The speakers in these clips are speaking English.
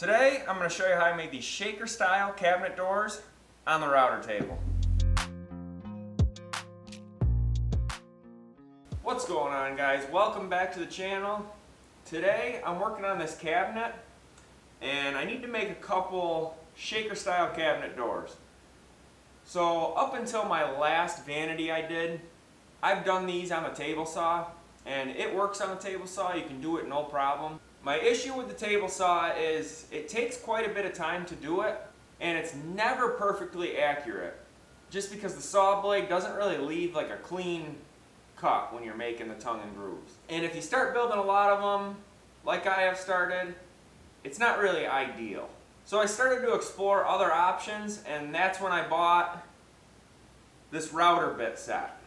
Today I'm going to show you how I made these shaker style cabinet doors on the router table. What's going on, guys? Welcome back to the channel. Today I'm working on this cabinet and I need to make a couple shaker style cabinet doors. So up until my last vanity I did, I've done these on a table saw and it works on a table saw. You can do it no problem. My issue with the table saw is it takes quite a bit of time to do it and it's never perfectly accurate, just because the saw blade doesn't really leave like a clean cut when you're making the tongue and grooves. And if you start building a lot of them, like I have started, it's not really ideal. So I started to explore other options, and that's when I bought this router bit set.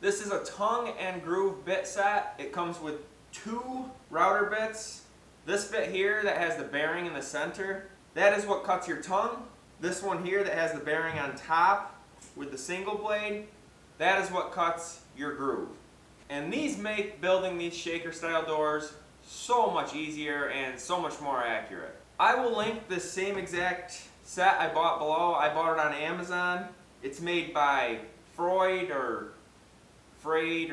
This is a tongue and groove bit set. It comes with two router bits. This bit here that has the bearing in the center, that is what cuts your tongue. This one here that has the bearing on top with the single blade, that is what cuts your groove. And these make building these shaker style doors so much easier and so much more accurate. I will link this same exact set I bought below. I bought it on Amazon. It's made by Freud or Freud.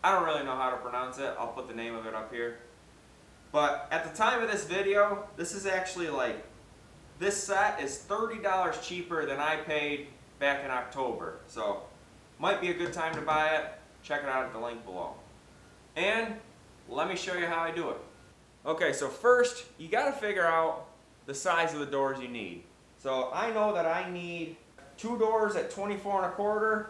I don't really know how to pronounce it. I'll put the name of it up here. But at the time of this video, this is actually this set is $30 cheaper than I paid back in October. So might be a good time to buy it. Check it out at the link below. And let me show you how I do it. Okay, so first you got to figure out the size of the doors you need. So I know that I need two doors at 24 1/4.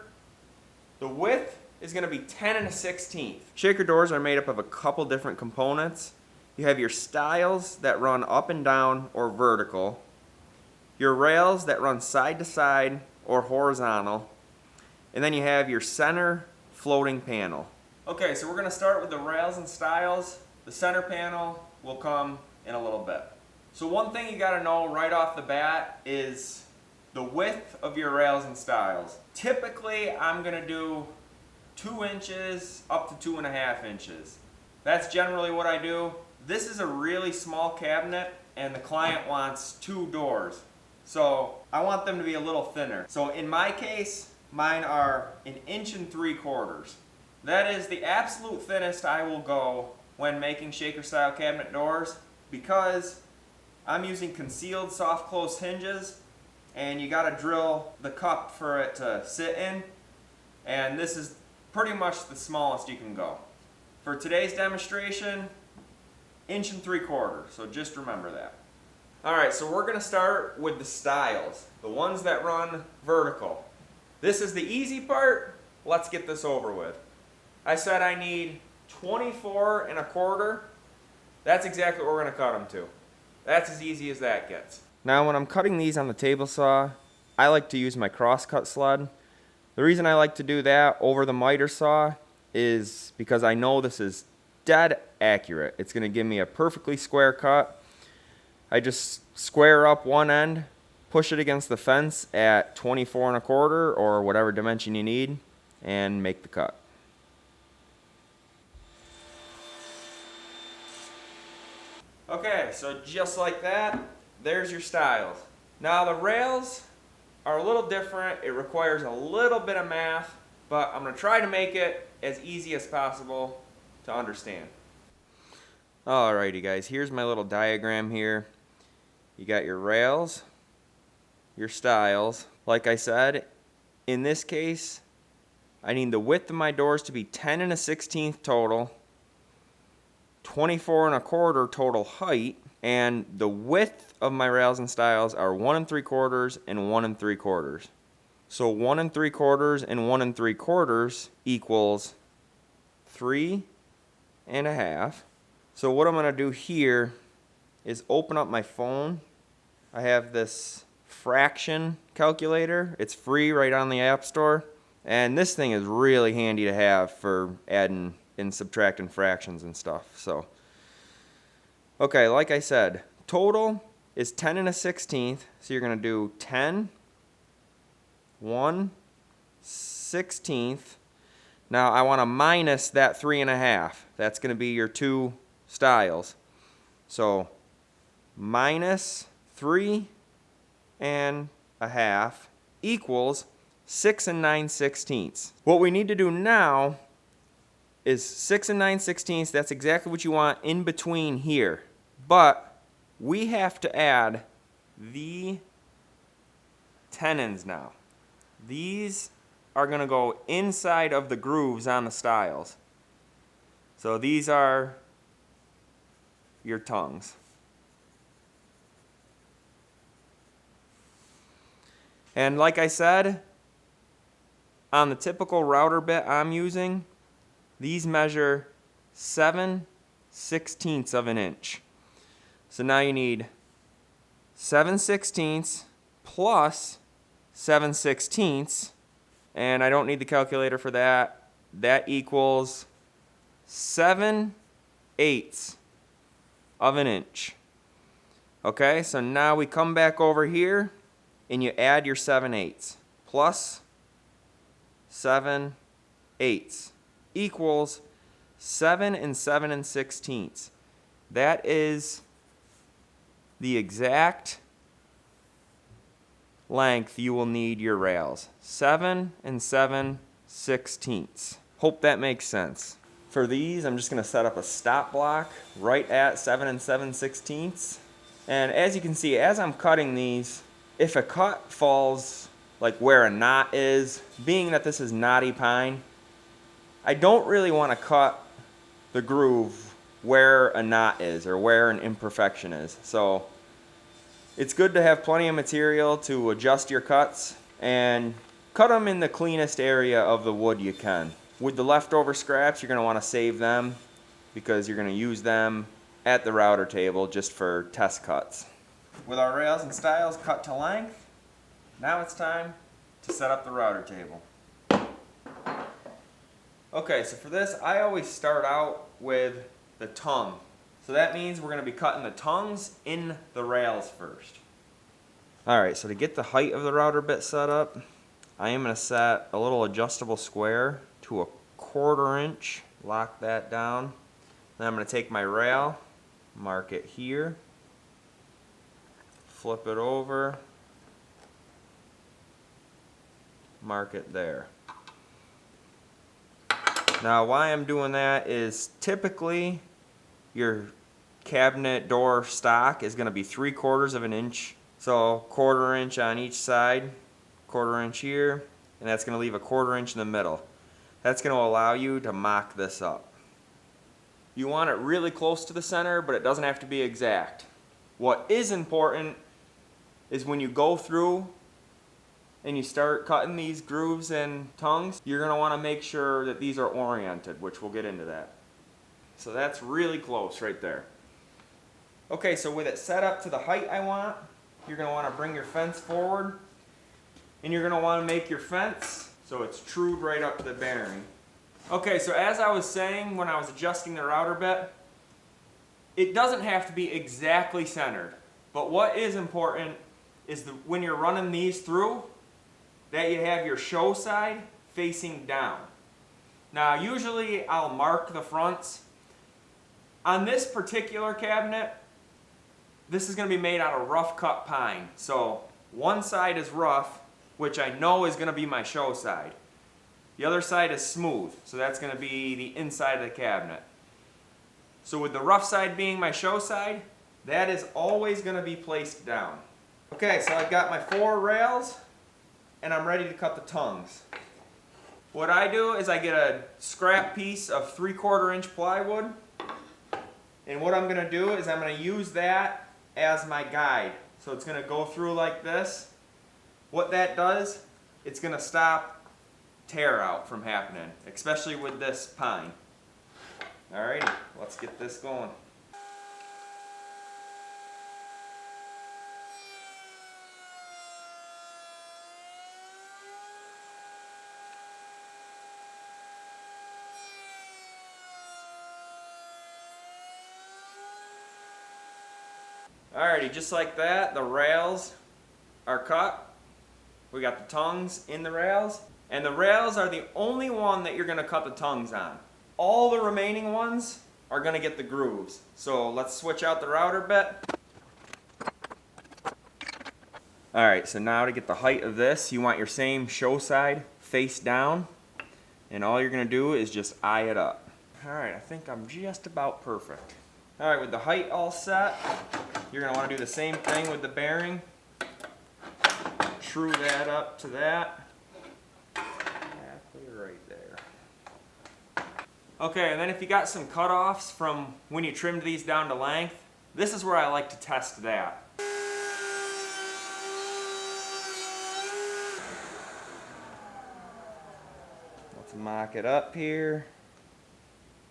The width is going to be 10 1/16. Shaker doors are made up of a couple different components. You have your stiles that run up and down or vertical, your rails that run side to side or horizontal, and then you have your center floating panel. Okay, so we're going to start with the rails and stiles. The center panel will come in a little bit. So one thing you got to know right off the bat is the width of your rails and stiles. Typically I'm going to do 2 inches up to 2.5 inches. That's generally what I do. This is a really small cabinet and the client wants 2 doors. So I want them to be a little thinner. So in my case, mine are 1.75 inches. That is the absolute thinnest I will go when making shaker style cabinet doors, because I'm using concealed soft close hinges and you got to drill the cup for it to sit in, and this is pretty much the smallest you can go. For today's demonstration, 1.75 inches, so just remember that. Alright, so we're going to start with the stiles, the ones that run vertical. This is the easy part. Let's get this over with. I said I need 24 1/4. That's exactly what we're going to cut them to. That's as easy as that gets. Now when I'm cutting these on the table saw, I like to use my crosscut sled. The reason I like to do that over the miter saw is because I know this is dead accurate. It's going to give me a perfectly square cut. I just square up one end, push it against the fence at 24 1/4 or whatever dimension you need, and make the cut. Okay, so just like that, there's your stiles. Now the rails are a little different. It requires a little bit of math, but I'm going to try to make it as easy as possible to understand. Alrighty guys, here's my little diagram here. You got your rails, your stiles. Like I said, in this case, I need the width of my doors to be 10 1/16 total, 24 1/4 total height, and the width of my rails and stiles are 1 3/4 and 1 3/4. So 1 3/4 and 1 3/4 equals 3.5. So what I'm going to do here is open up my phone. I have this fraction calculator. It's free right on the App Store. And this thing is really handy to have for adding and subtracting fractions and stuff. So, okay, like I said, total is 10 1/16. So you're going to do 10, 1/16. Now I want to minus that 3.5. That's going to be your two stiles. So minus 3.5 equals 6 9/16. What we need to do now is 6 9/16. That's exactly what you want in between here. But we have to add the tenons now. These are going to go inside of the grooves on the stiles. So these are your tongues. And like I said, on the typical router bit I'm using, these measure 7/16 of an inch. So now you need 7/16 plus 7/16, and I don't need the calculator for that. That equals 7/8 of an inch. Okay, so now we come back over here and you add your 7/8 plus 7/8 equals 7 7/16. That is the exact length you will need your rails. 7 7/16. Hope that makes sense. For these, I'm just going to set up a stop block right at 7 7/16. And as you can see, as I'm cutting these, if a cut falls like where a knot is, being that this is knotty pine, I don't really want to cut the groove where a knot is or where an imperfection is. So it's good to have plenty of material to adjust your cuts and cut them in the cleanest area of the wood you can. With the leftover scraps, you're going to want to save them because you're going to use them at the router table just for test cuts. With our rails and stiles cut to length, now it's time to set up the router table. Okay, so for this, I always start out with the tongue. So that means we're going to be cutting the tongues in the rails first. Alright, so to get the height of the router bit set up, I am going to set a little adjustable square to a 1/4 inch. Lock that down. Then I'm going to take my rail, mark it here, flip it over, mark it there. Now why I'm doing that is typically your cabinet door stock is going to be 3/4 of an inch. So 1/4 inch on each side, 1/4 inch here, and that's going to leave a 1/4 inch in the middle. That's going to allow you to mock this up. You want it really close to the center, but it doesn't have to be exact. What is important is when you go through and you start cutting these grooves and tongues, you're going to want to make sure that these are oriented, which we'll get into that. So that's really close right there. Okay, so with it set up to the height I want, you're going to want to bring your fence forward, and you're going to want to make your fence so it's trued right up to the bearing. Okay, so as I was saying when I was adjusting the router bit, it doesn't have to be exactly centered. But what is important is when you're running these through, that you have your show side facing down. Now usually I'll mark the fronts. On this particular cabinet, this is going to be made out of rough cut pine. So one side is rough, which I know is going to be my show side. The other side is smooth, so that's going to be the inside of the cabinet. So with the rough side being my show side, that is always going to be placed down. Okay, so I've got my 4 rails, and I'm ready to cut the tongues. What I do is I get a scrap piece of 3/4 inch plywood, and what I'm going to do is I'm going to use that as my guide. So it's going to go through like this. What that does, it's going to stop tear out from happening, especially with this pine. Alrighty, let's get this going. Alrighty, just like that, the rails are cut. We got the tongues in the rails. And the rails are the only one that you're going to cut the tongues on. All the remaining ones, are going to get the grooves. So let's switch out the router bit. Alright, so now to get the height of this, you want your same show side face down. And all you're going to do is just eye it up. Alright, I think I'm just about perfect. Alright, with the height all set, you're going to want to do the same thing with the bearing. True that up to that. Halfway right there. Okay, and then if you got some cutoffs from when you trimmed these down to length, this is where I like to test that. Let's mock it up here.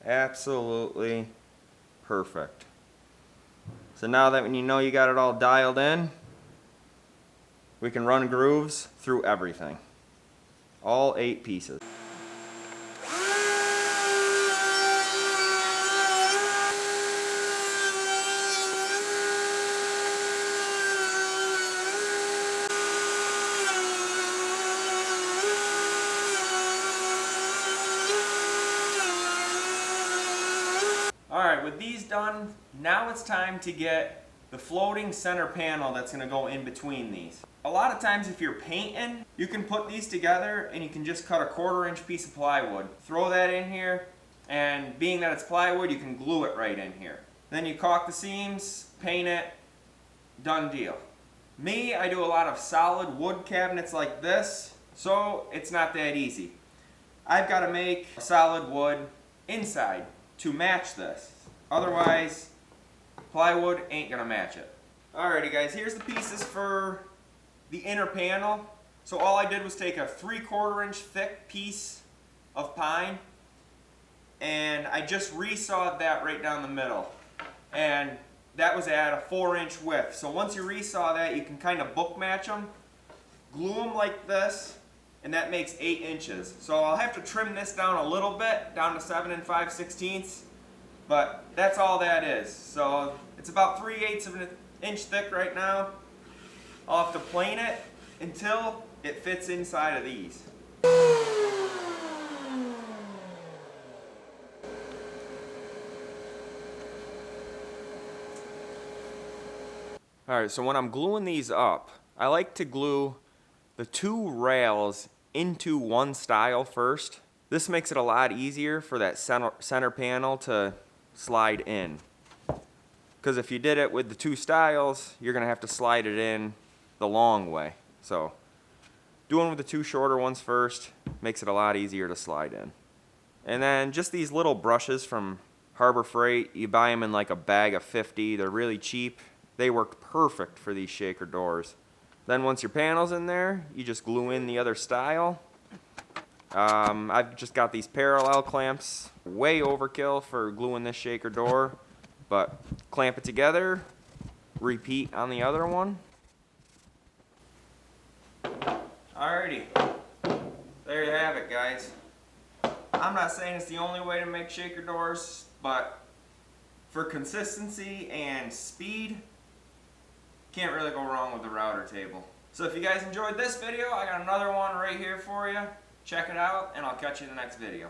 Absolutely perfect. So now that when you know you got it all dialed in, we can run grooves through everything. All 8 pieces. Alright, with these done, now it's time to get the floating center panel that's going to go in between these. A lot of times if you're painting, you can put these together and you can just cut a 1/4-inch piece of plywood. Throw that in here, and being that it's plywood, you can glue it right in here. Then you caulk the seams, paint it, done deal. Me, I do a lot of solid wood cabinets like this, so it's not that easy. I've got to make a solid wood inside to match this. Otherwise, plywood ain't gonna match it. Alrighty guys, here's the pieces for the inner panel. So all I did was take a 3/4-inch thick piece of pine and I just resawed that right down the middle. And that was at a 4-inch width. So once you resaw that, you can kind of book match them, glue them like this, and that makes 8 inches. So I'll have to trim this down a little bit, down to 7 5/16, but that's all that is. So it's about 3/8 of an inch thick right now. I'll have to plane it until it fits inside of these. Alright, so when I'm gluing these up, I like to glue the 2 rails into one stile first. This makes it a lot easier for that center panel to slide in. Because if you did it with the 2 stiles, you're going to have to slide it in the long way. So doing with the 2 shorter ones first makes it a lot easier to slide in. And then just these little brushes from Harbor Freight, you buy them in like a bag of 50. They're really cheap. They work perfect for these shaker doors. Then once your panel's in there, you just glue in the other stile. I've just got these parallel clamps, way overkill for gluing this shaker door, but clamp it together, repeat on the other one. Alrighty, there you have it guys. I'm not saying it's the only way to make shaker doors, but for consistency and speed, can't really go wrong with the router table. So if you guys enjoyed this video, I got another one right here for you. Check it out, and I'll catch you in the next video.